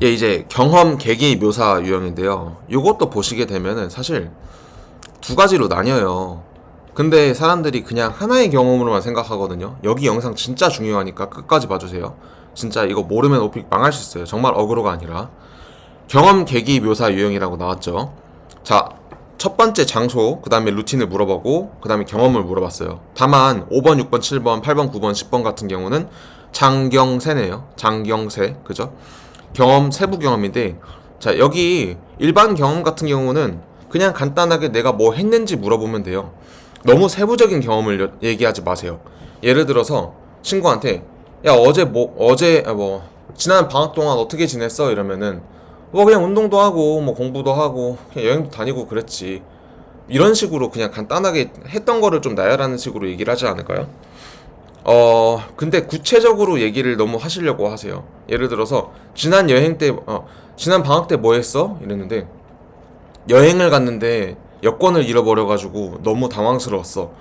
예, 이제 경험 계기 묘사 유형인데요. 요것도 보시게 되면은 사실 두 가지로 나뉘어요. 근데 사람들이 그냥 하나의 경험으로만 생각하거든요. 여기 영상 진짜 중요하니까 끝까지 봐주세요. 진짜 이거 모르면 오픽 망할 수 있어요. 정말 어그로가 아니라. 경험 계기 묘사 유형이라고 나왔죠. 자, 첫 번째 장소, 그 다음에 루틴을 물어보고, 그 다음에 경험을 물어봤어요. 다만 5번, 6번, 7번, 8번, 9번, 10번 같은 경우는 장경세네요. 장경세, 그죠? 경험, 세부 경험인데, 자, 여기 일반 경험 같은 경우는 그냥 간단하게 내가 뭐 했는지 물어보면 돼요. 너무 세부적인 경험을 얘기하지 마세요. 예를 들어서 친구한테, 야, 지난 방학 동안 어떻게 지냈어? 이러면은, 뭐 그냥 운동도 하고, 뭐 공부도 하고, 그냥 여행도 다니고 그랬지. 이런 식으로 그냥 간단하게 했던 거를 좀 나열하는 식으로 얘기를 하지 않을까요? 근데 구체적으로 얘기를 너무 하시려고 하세요. 예를 들어서, 지난 방학 때 뭐 했어? 이랬는데, 여행을 갔는데 여권을 잃어버려가지고 너무 당황스러웠어.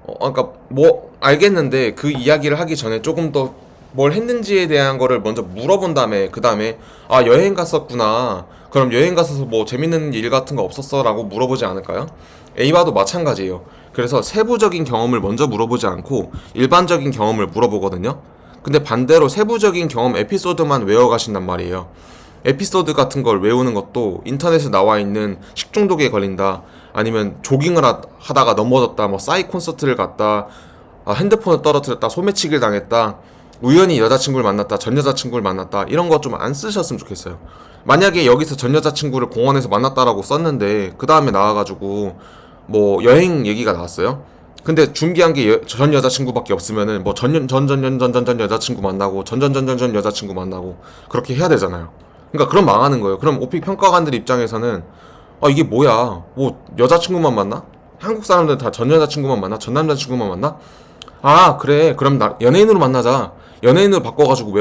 그러니까 뭐, 알겠는데 그 이야기를 하기 전에 조금 더 뭘 했는지에 대한 거를 먼저 물어본 다음에, 그 다음에, 아, 여행 갔었구나. 그럼 여행 갔어서 뭐 재밌는 일 같은 거 없었어? 라고 물어보지 않을까요? A와도 마찬가지예요. 그래서 세부적인 경험을 먼저 물어보지 않고 일반적인 경험을 물어보거든요. 근데 반대로 세부적인 경험 에피소드만 외워가신단 말이에요. 에피소드 같은 걸 외우는 것도 인터넷에 나와 있는 식중독에 걸린다, 아니면 조깅을 하다가 넘어졌다, 뭐 싸이 콘서트를 갔다, 핸드폰을 떨어뜨렸다, 소매치기를 당했다, 우연히 여자친구를 만났다, 전 여자친구를 만났다, 이런 거 좀 안 쓰셨으면 좋겠어요. 만약에 여기서 전 여자친구를 공원에서 만났다라고 썼는데 그 다음에 나와가지고 뭐 여행 얘기가 나왔어요. 근데 준비한 게 전 여자친구밖에 없으면은 뭐 전 여자친구 만나고 전 여자친구 만나고 그렇게 해야 되잖아요. 그러니까 그럼 망하는 거예요. 그럼 오픽 평가관들 입장에서는, 이게 뭐야? 뭐 여자친구만 만나? 한국 사람들은 다 전 여자친구만 만나? 전 남자친구만 만나? 아, 그래. 그럼 나 연예인으로 만나자. 연예인으로 바꿔가지고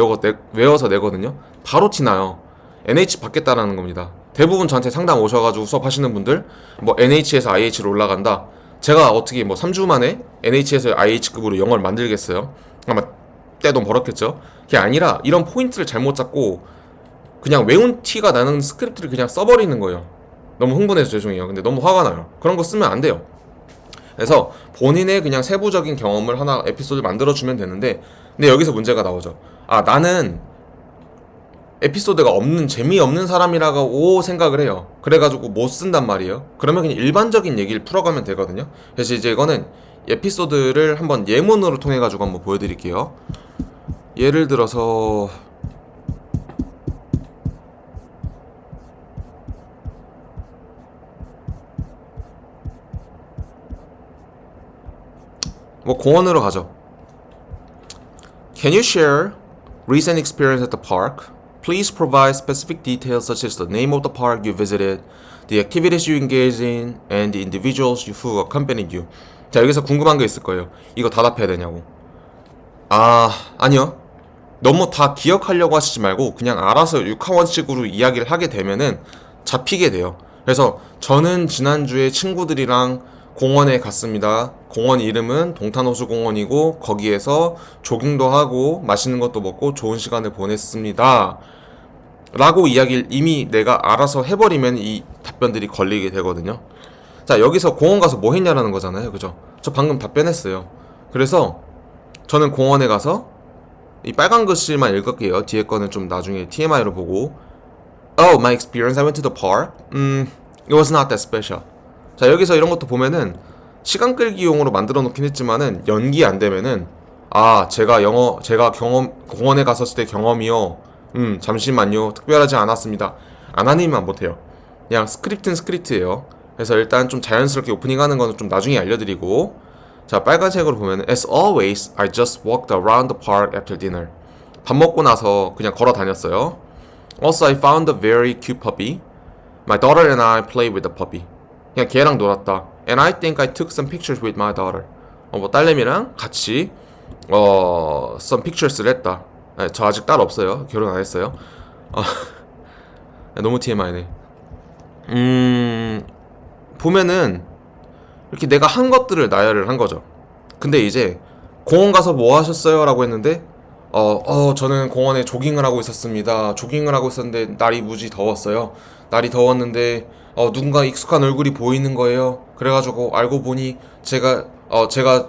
외워서 내거든요. 바로 티나요. NH 받겠다라는 겁니다. 대부분 저한테 상담 오셔가지고 수업하시는 분들, 뭐 NH에서 IH로 올라간다. 제가 어떻게 뭐 3주 만에 NH에서 IH급으로 영어를 만들겠어요? 아마 때도 벌었겠죠. 그게 아니라 이런 포인트를 잘못 잡고 그냥 외운 티가 나는 스크립트를 그냥 써버리는 거예요. 너무 흥분해서 죄송해요. 근데 너무 화가 나요. 그런 거 쓰면 안 돼요. 그래서 본인의 그냥 세부적인 경험을 하나 에피소드 만들어주면 되는데, 근데 여기서 문제가 나오죠. 아, 나는 에피소드가 없는, 재미없는 사람이라고 생각을 해요. 그래가지고 못 쓴단 말이에요. 그러면 그냥 일반적인 얘기를 풀어가면 되거든요. 그래서 이제 이거는 에피소드를 한번 예문으로 통해가지고 한번 보여드릴게요. 예를 들어서, 뭐 공원으로 가죠. Can you share recent experience at the park? Please provide specific details such as the name of the park you visited, the activities you engaged in, and the individuals who accompanied you. 자, 여기서 궁금한 게 있을 거예요. 이거 답답해야 되냐고. 아니요. 너무 다 기억하려고 하시지 말고 그냥 알아서 육하원칙으로 이야기를 하게 되면은 잡히게 돼요. 그래서 저는 지난주에 친구들이랑 공원에 갔습니다. 공원 이름은 동탄호수공원이고 거기에서 조깅도 하고 맛있는 것도 먹고 좋은 시간을 보냈습니다. 라고 이야기를 이미 내가 알아서 해버리면 이 답변들이 걸리게 되거든요. 자, 여기서 공원 가서 뭐 했냐라는 거잖아요. 그죠? 저 방금 답변했어요. 그래서 저는 공원에 가서 이 빨간 글씨만 읽을게요. 뒤에 거는 좀 나중에 TMI로 보고. Oh, my experience. I went to the park. It was not that special. 자, 여기서 이런 것도 보면은 시간 끌기용으로 만들어 놓긴 했지만은 연기 안 되면은, 제가 공원에 갔었을 때 경험이요. 잠시만요. 특별하지 않았습니다. 안 하니만 못해요. 그냥 스크립트는 스크립트예요. 그래서 일단 좀 자연스럽게 오프닝 하는 거는 좀 나중에 알려드리고, 자, 빨간색으로 보면 As always, I just walked around the park after dinner. 밥 먹고 나서 그냥 걸어 다녔어요. Also, I found a very cute puppy. My daughter and I played with the puppy. 그냥 걔랑 놀았다. And I think I took some pictures with my daughter. 뭐 딸내미랑 같이 some pictures를 했다. 네, 저 아직 딸 없어요. 결혼 안 했어요. 어, 너무 TMI네. 보면은 이렇게 내가 한 것들을 나열을 한 거죠. 근데 이제 공원 가서 뭐 하셨어요? 라고 했는데 저는 공원에 조깅을 하고 있었습니다. 조깅을 하고 있었는데 날이 무지 더웠어요. 날이 더웠는데 누군가 익숙한 얼굴이 보이는 거예요. 그래가지고 알고 보니 제가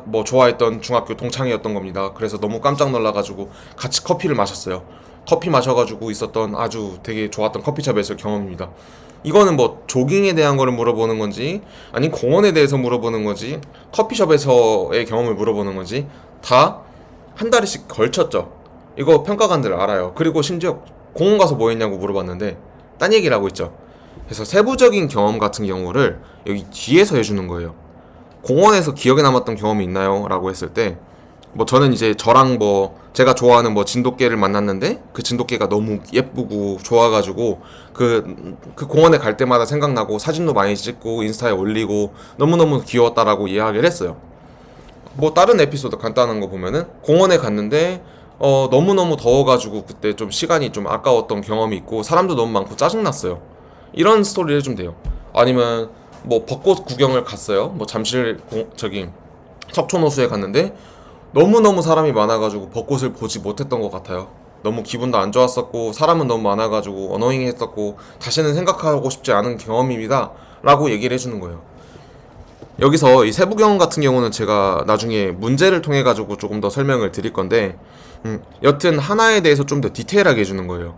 뭐 좋아했던 중학교 동창이었던 겁니다. 그래서 너무 깜짝 놀라가지고 같이 커피를 마셨어요. 커피 마셔가지고 있었던 아주 되게 좋았던 커피숍에서 경험입니다. 이거는 뭐 조깅에 대한 거를 물어보는 건지 아니 공원에 대해서 물어보는 건지 커피숍에서의 경험을 물어보는 건지 다 한 달씩 걸쳤죠. 이거 평가관들 알아요. 그리고 심지어 공원 가서 뭐 했냐고 물어봤는데 딴 얘기를 하고 있죠. 그래서 세부적인 경험 같은 경우를 여기 뒤에서 해주는 거예요. 공원에서 기억에 남았던 경험이 있나요? 라고 했을 때 뭐 저는 이제 저랑 뭐 제가 좋아하는 뭐 진돗개를 만났는데 그 진돗개가 너무 예쁘고 좋아가지고 그 공원에 갈 때마다 생각나고 사진도 많이 찍고 인스타에 올리고 너무너무 귀여웠다라고 이야기를 했어요. 뭐 다른 에피소드 간단한 거 보면은 공원에 갔는데 너무너무 더워가지고 그때 좀 시간이 좀 아까웠던 경험이 있고 사람도 너무 많고 짜증났어요. 이런 스토리를 해주면 돼요. 아니면 뭐 벚꽃 구경을 갔어요. 뭐 잠실 저기 석촌호수에 갔는데 너무너무 사람이 많아가지고 벚꽃을 보지 못했던 것 같아요. 너무 기분도 안 좋았었고 사람은 너무 많아가지고 어노잉했었고 다시는 생각하고 싶지 않은 경험입니다 라고 얘기를 해주는 거예요. 여기서 이 세부 경험 같은 경우는 제가 나중에 문제를 통해 가지고 조금 더 설명을 드릴 건데 여튼 하나에 대해서 좀 더 디테일하게 해주는 거예요.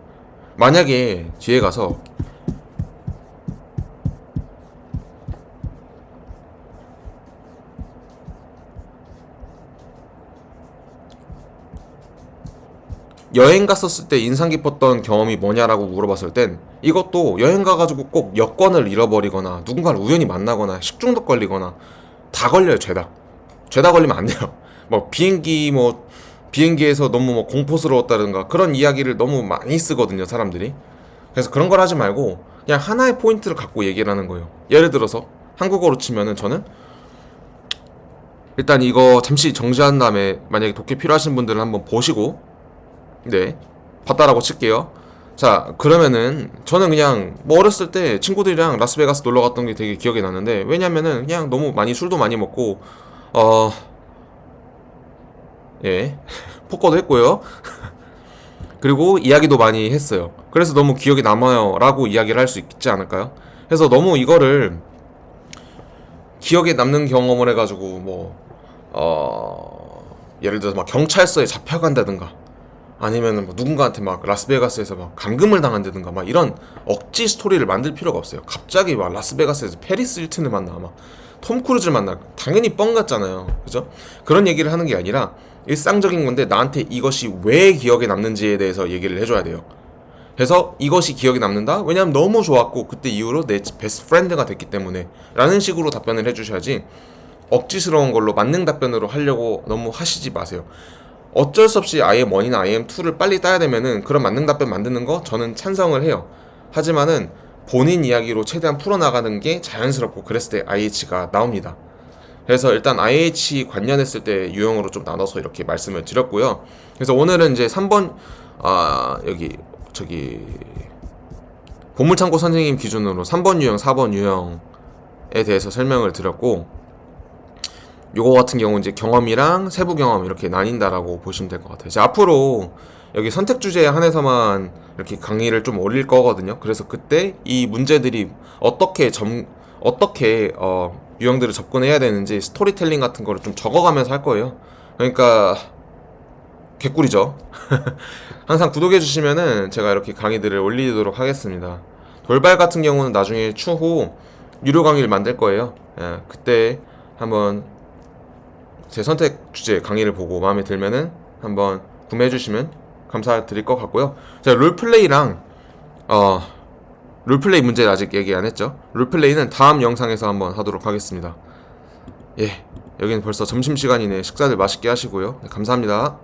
만약에 뒤에 가서 여행 갔었을 때 인상 깊었던 경험이 뭐냐라고 물어봤을 땐 이것도 여행 가가지고 꼭 여권을 잃어버리거나 누군가를 우연히 만나거나 식중독 걸리거나 다 걸려요. 죄다 걸리면 안 돼요. 뭐 비행기에서 너무 뭐 공포스러웠다든가 그런 이야기를 너무 많이 쓰거든요, 사람들이. 그래서 그런 걸 하지 말고 그냥 하나의 포인트를 갖고 얘기를 하는 거예요. 예를 들어서 한국어로 치면은 저는 일단 이거 잠시 정지한 다음에 만약에 독해 필요하신 분들은 한번 보시고 네, 봤다라고 칠게요. 자, 그러면은 저는 그냥 뭐 어렸을 때 친구들이랑 라스베가스 놀러 갔던 게 되게 기억이 나는데 왜냐면은 그냥 너무 많이 술도 많이 먹고 어, 예, 포커도 했고요. 그리고 이야기도 많이 했어요. 그래서 너무 기억에 남아요라고 이야기를 할 수 있지 않을까요? 그래서 너무 이거를 기억에 남는 경험을 해가지고 예를 들어서 막 경찰서에 잡혀간다든가 아니면은 뭐 누군가한테 막 라스베가스에서 막 감금을 당한다든가 막 이런 억지 스토리를 만들 필요가 없어요. 갑자기 막 라스베가스에서 페리스 힐튼을 만나 막 톰 크루즈를 만나 당연히 뻥 같잖아요. 그죠? 그런 얘기를 하는 게 아니라 일상적인 건데 나한테 이것이 왜 기억에 남는지에 대해서 얘기를 해줘야 돼요. 그래서 이것이 기억에 남는다? 왜냐면 너무 좋았고 그때 이후로 내 베스트 프렌드가 됐기 때문에 라는 식으로 답변을 해주셔야지 억지스러운 걸로 만능 답변으로 하려고 너무 하시지 마세요. 어쩔 수 없이 IM1이나 IM2를 빨리 따야 되면은 그런 만능 답변 만드는 거 저는 찬성을 해요. 하지만은 본인 이야기로 최대한 풀어나가는 게 자연스럽고 그랬을 때 IH가 나옵니다. 그래서 일단 IH 관련했을 때 유형으로 좀 나눠서 이렇게 말씀을 드렸고요. 그래서 오늘은 이제 3번 보물창고 선생님 기준으로 3번 유형, 4번 유형에 대해서 설명을 드렸고 요거 같은 경우는 이제 경험이랑 세부 경험 이렇게 나뉜다라고 보시면 될 것 같아요. 이제 앞으로 여기 선택 주제에 한해서만 이렇게 강의를 좀 올릴 거거든요. 그래서 그때 이 문제들이 어떻게 유형들을 접근해야 되는지 스토리텔링 같은 거를 좀 적어가면서 할 거예요. 그러니까 개꿀이죠. 항상 구독해 주시면은 제가 이렇게 강의들을 올리도록 하겠습니다. 돌발 같은 경우는 나중에 추후 유료 강의를 만들 거예요. 예, 그때 한번 제 선택 주제 강의를 보고 마음에 들면은 한번 구매해 주시면 감사드릴 것 같고요. 제가 롤플레이랑 롤플레이 문제 아직 얘기 안 했죠. 롤플레이는 다음 영상에서 한번 하도록 하겠습니다. 예, 여기는 벌써 점심시간이네. 식사들 맛있게 하시고요. 네, 감사합니다.